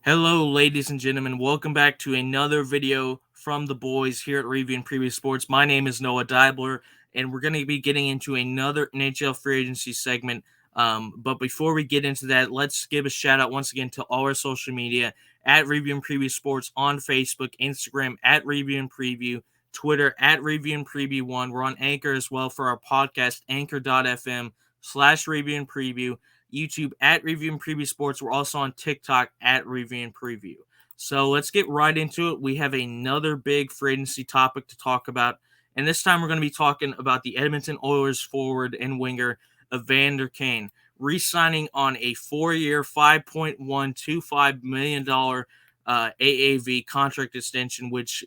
Hello, ladies and gentlemen. Welcome back to another video from the boys here at Review and Preview Sports. My name is Noah Dibler, and we're going to be getting into another NHL Free Agency segment. But before we get into that, let's give a shout out once again to all our social media at Review and Preview Sports on Facebook, Instagram at Review and Preview, Twitter at Review and Preview 1. We're on Anchor as well for our podcast, anchor.fm/Review and Preview. YouTube at Review and Preview Sports. We're also on TikTok at Review and Preview. So let's get right into it. We have another big free agency topic to talk about. And this time we're going to be talking about the Edmonton Oilers forward and winger, Evander Kane, re-signing on a 4-year, $5.125 million AAV contract extension, which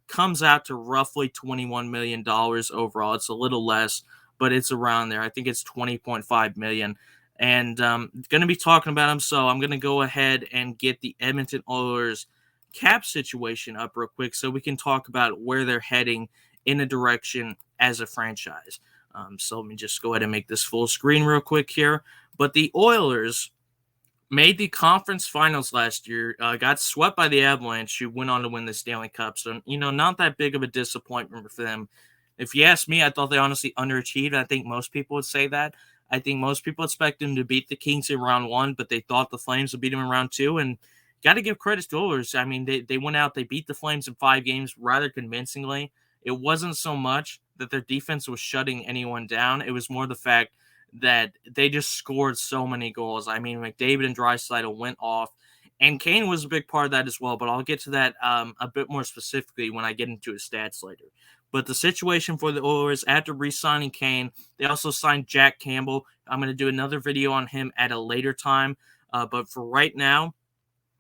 comes out to roughly $21 million overall. It's a little less, but it's around there. I think it's $20.5 million. And going to be talking about him, so I'm going to go ahead and get the Edmonton Oilers cap situation up real quick so we can talk about where they're heading in a direction as a franchise. So let me just go ahead and make this full screen real quick here. But the Oilers made the conference finals last year, got swept by the Avalanche, who went on to win the Stanley Cup. So, not that big of a disappointment for them. If you ask me, I thought they honestly underachieved. I think most people would say that. I think most people expect them to beat the Kings in round one, but they thought the Flames would beat them in round two. And got to give credit to Oilers. I mean, they went out, they beat the Flames in 5 games rather convincingly. It wasn't so much that their defense was shutting anyone down. It was more the fact that they just scored so many goals. I mean, McDavid and Draisaitl went off, and Kane was a big part of that as well. But I'll get to that a bit more specifically when I get into his stats later. But the situation for the Oilers after re-signing Kane, they also signed Jack Campbell. I'm going to do another video on him at a later time. But for right now,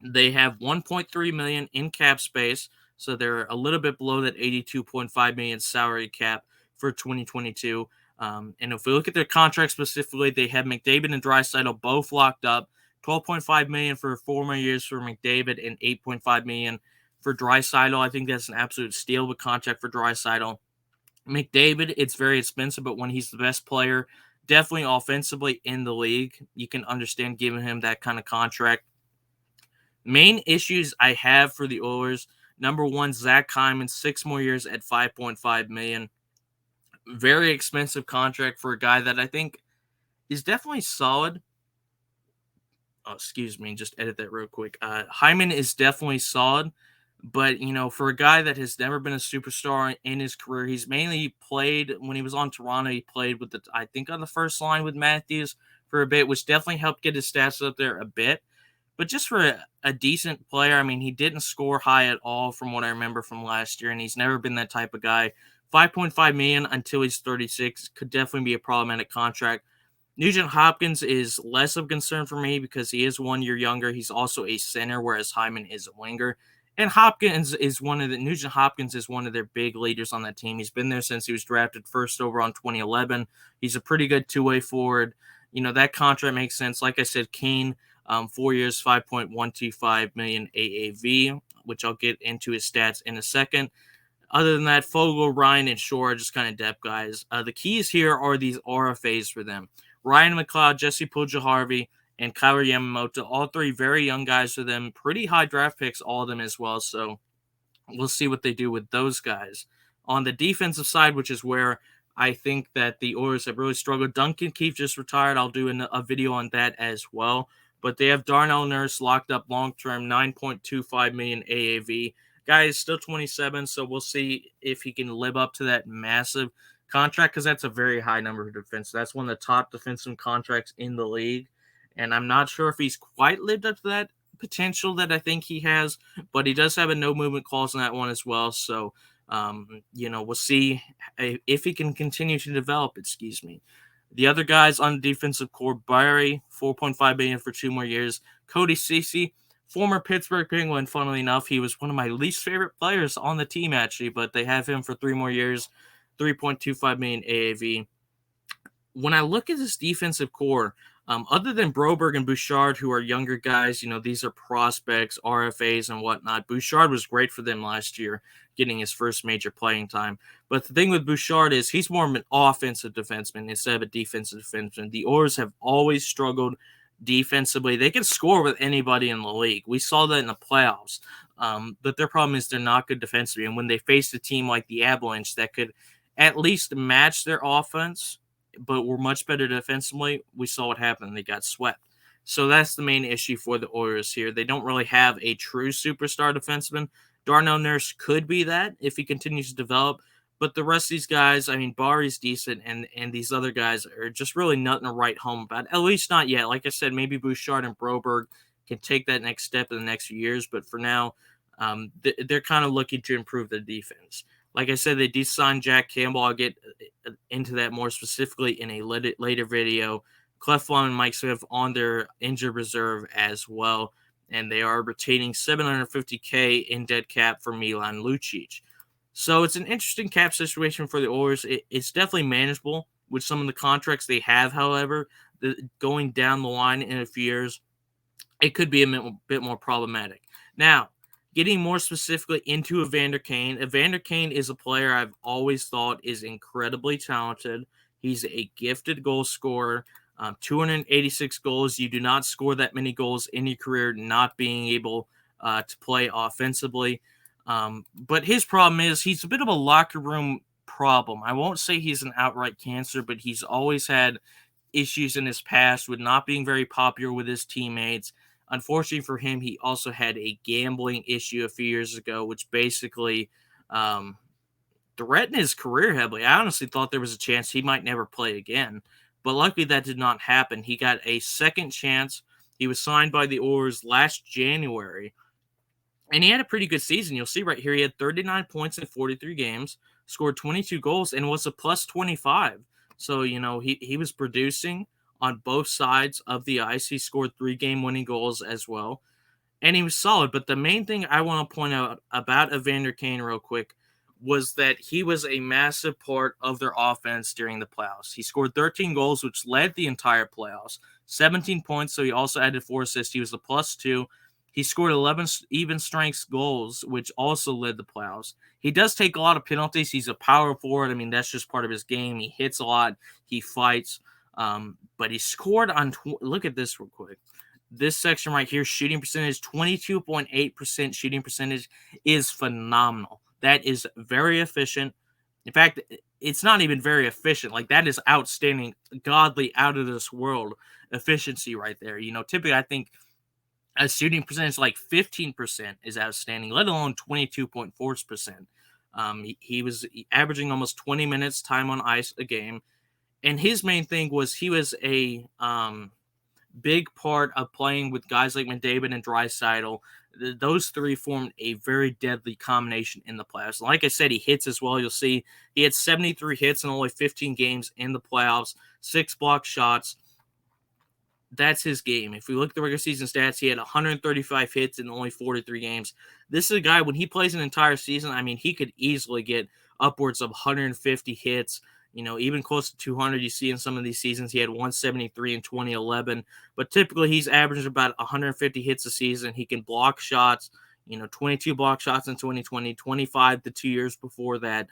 they have $1.3 million in cap space, so they're a little bit below that $82.5 million salary cap for 2022. And if we look at their contract specifically, they have McDavid and Draisaitl both locked up. $12.5 million for 4 more years for McDavid and $8.5 million for Draisaitl. I think that's an absolute steal of a contract for Draisaitl. McDavid, it's very expensive, but when he's the best player, definitely offensively in the league, you can understand giving him that kind of contract. Main issues I have for the Oilers, number one, Zach Hyman, 6 more years at $5.5 million. Very expensive contract for a guy that I think is definitely solid. Oh, excuse me, just edit that real quick. Hyman is definitely solid, but for a guy that has never been a superstar in his career, he's mainly played when he was on Toronto. He played with I think on the first line with Matthews for a bit, which definitely helped get his stats up there a bit. But just for a decent player, I mean, he didn't score high at all from what I remember from last year, and he's never been that type of guy. $5.5 million until he's 36 could definitely be a problematic contract. Nugent Hopkins is less of a concern for me because he is 1 year younger. He's also a center, whereas Hyman is a winger. And Nugent Hopkins is one of their big leaders on that team. He's been there since he was drafted first overall in 2011. He's a pretty good two-way forward. That contract makes sense. Like I said, Kane, 4 years, $5.125 million AAV, which I'll get into his stats in a second. Other than that, Fogle, Ryan, and Shore are just kind of depth guys. The keys here are these RFAs for them. Ryan McLeod, Jesse Pujoharvi, and Kyler Yamamoto, all three very young guys for them. Pretty high draft picks, all of them as well. So we'll see what they do with those guys. On the defensive side, which is where I think that the Oilers have really struggled. Duncan Keith just retired. I'll do a video on that as well. But they have Darnell Nurse locked up long-term, $9.25 million AAV. Guy is still 27, so we'll see if he can live up to that massive contract because that's a very high number of defense. That's one of the top defensive contracts in the league, and I'm not sure if he's quite lived up to that potential that I think he has, but he does have a no-movement clause in that one as well, so we'll see if he can continue to develop, The other guys on the defensive core, Barry, $4.5 million for 2 more years. Cody Ceci, former Pittsburgh Penguin, funnily enough. He was one of my least favorite players on the team, actually, but they have him for 3 more years, $3.25 million AAV. When I look at this defensive core, other than Broberg and Bouchard, who are younger guys, these are prospects, RFAs, and whatnot. Bouchard was great for them last year, getting his first major playing time. But the thing with Bouchard is he's more of an offensive defenseman instead of a defensive defenseman. The Oilers have always struggled defensively. They can score with anybody in the league. We saw that in the playoffs. But their problem is they're not good defensively. And when they faced a team like the Avalanche that could at least match their offense, but were much better defensively, we saw what happened. They got swept. So that's the main issue for the Oilers here. They don't really have a true superstar defenseman. Darnell Nurse could be that if he continues to develop. But the rest of these guys, I mean, Barry's decent, and these other guys are just really nothing to write home about. At least not yet. Like I said, maybe Bouchard and Broberg can take that next step in the next few years. But for now, they're kind of looking to improve their defense. Like I said, they de-signed Jack Campbell. I'll get into that more specifically in a later video. Clefbaum and Mike Smith on their injured reserve as well. And they are retaining $750K in dead cap for Milan Lucic. So it's an interesting cap situation for the Oilers. It's definitely manageable with some of the contracts they have, however. Going down the line in a few years, it could be a bit more problematic. Now, getting more specifically into Evander Kane. Evander Kane is a player I've always thought is incredibly talented. He's a gifted goal scorer. 286 goals. You do not score that many goals in your career not being able to play offensively. But his problem is he's a bit of a locker room problem. I won't say he's an outright cancer, but he's always had issues in his past with not being very popular with his teammates. Unfortunately for him, he also had a gambling issue a few years ago, which basically threatened his career heavily. I honestly thought there was a chance he might never play again, but luckily that did not happen. He got a second chance. He was signed by the Oilers last January, and he had a pretty good season. You'll see right here, he had 39 points in 43 games, scored 22 goals, and was a plus 25. So, he was producing on both sides of the ice. He scored 3 game-winning goals as well, and he was solid. But the main thing I want to point out about Evander Kane real quick was that he was a massive part of their offense during the playoffs. He scored 13 goals, which led the entire playoffs, 17 points, so he also added 4 assists. He was a +2. He scored 11 even strength goals, which also led the playoffs. He does take a lot of penalties. He's a power forward. I mean, that's just part of his game. He hits a lot. He fights. But he scored on look at this real quick. This section right here, shooting percentage, 22.8% shooting percentage is phenomenal. That is very efficient. In fact, it's not even very efficient. Like, that is outstanding, godly, out of this world efficiency right there. Typically I think a shooting percentage like 15% is outstanding, let alone 22.4%. He was averaging almost 20 minutes time on ice a game. And his main thing was he was a big part of playing with guys like McDavid and Draisaitl. Those three formed a very deadly combination in the playoffs. Like I said, he hits as well. You'll see he had 73 hits in only 15 games in the playoffs, 6 blocked shots. That's his game. If we look at the regular season stats, he had 135 hits in only 43 games. This is a guy, when he plays an entire season, I mean, he could easily get upwards of 150 hits, even close to 200. You see in some of these seasons, he had 173 in 2011. But typically, he's averaging about 150 hits a season. He can block shots, 22 block shots in 2020, 25 the 2 years before that.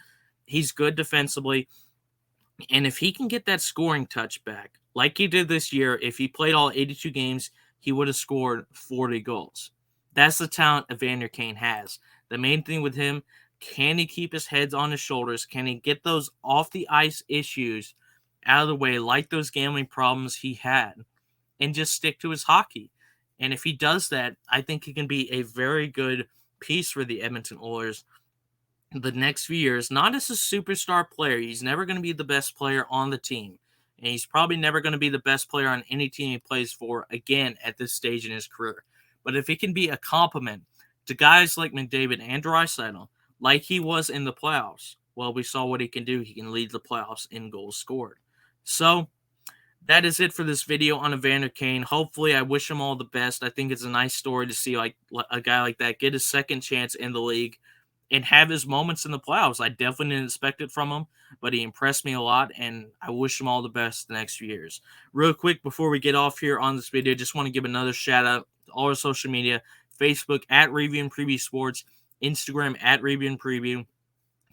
He's good defensively. And if he can get that scoring touch back, like he did this year, if he played all 82 games, he would have scored 40 goals. That's the talent Evander Kane has. The main thing with him, can he keep his head on his shoulders? Can he get those off the ice issues out of the way, like those gambling problems he had, and just stick to his hockey? And if he does that, I think he can be a very good piece for the Edmonton Oilers the next few years, not as a superstar player. He's never going to be the best player on the team. And he's probably never going to be the best player on any team he plays for again at this stage in his career. But if he can be a complement to guys like McDavid and Draisaitl, like he was in the playoffs, well, we saw what he can do. He can lead the playoffs in goals scored. So that is it for this video on Evander Kane. Hopefully, I wish him all the best. I think it's a nice story to see like a guy like that get his second chance in the league and have his moments in the playoffs. I definitely didn't expect it from him, but he impressed me a lot, and I wish him all the best the next few years. Real quick, before we get off here on this video, just want to give another shout-out to all our social media: Facebook at Review and Preview Sports, Instagram at Review and Preview,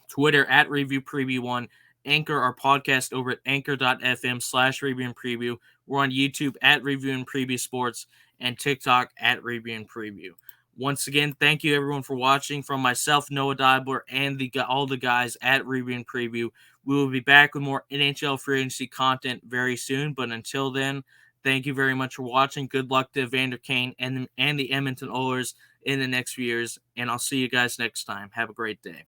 Twitter at Review Preview 1, Anchor, our podcast over at anchor.fm/Review and Preview. We're on YouTube at Review and Preview Sports and TikTok at Review and Preview. Once again, thank you everyone for watching. From myself, Noah Dibler, and all the guys at Review and Preview, we will be back with more NHL Free Agency content very soon. But until then, thank you very much for watching. Good luck to Evander Kane and the Edmonton Oilers in the next few years, and I'll see you guys next time. Have a great day.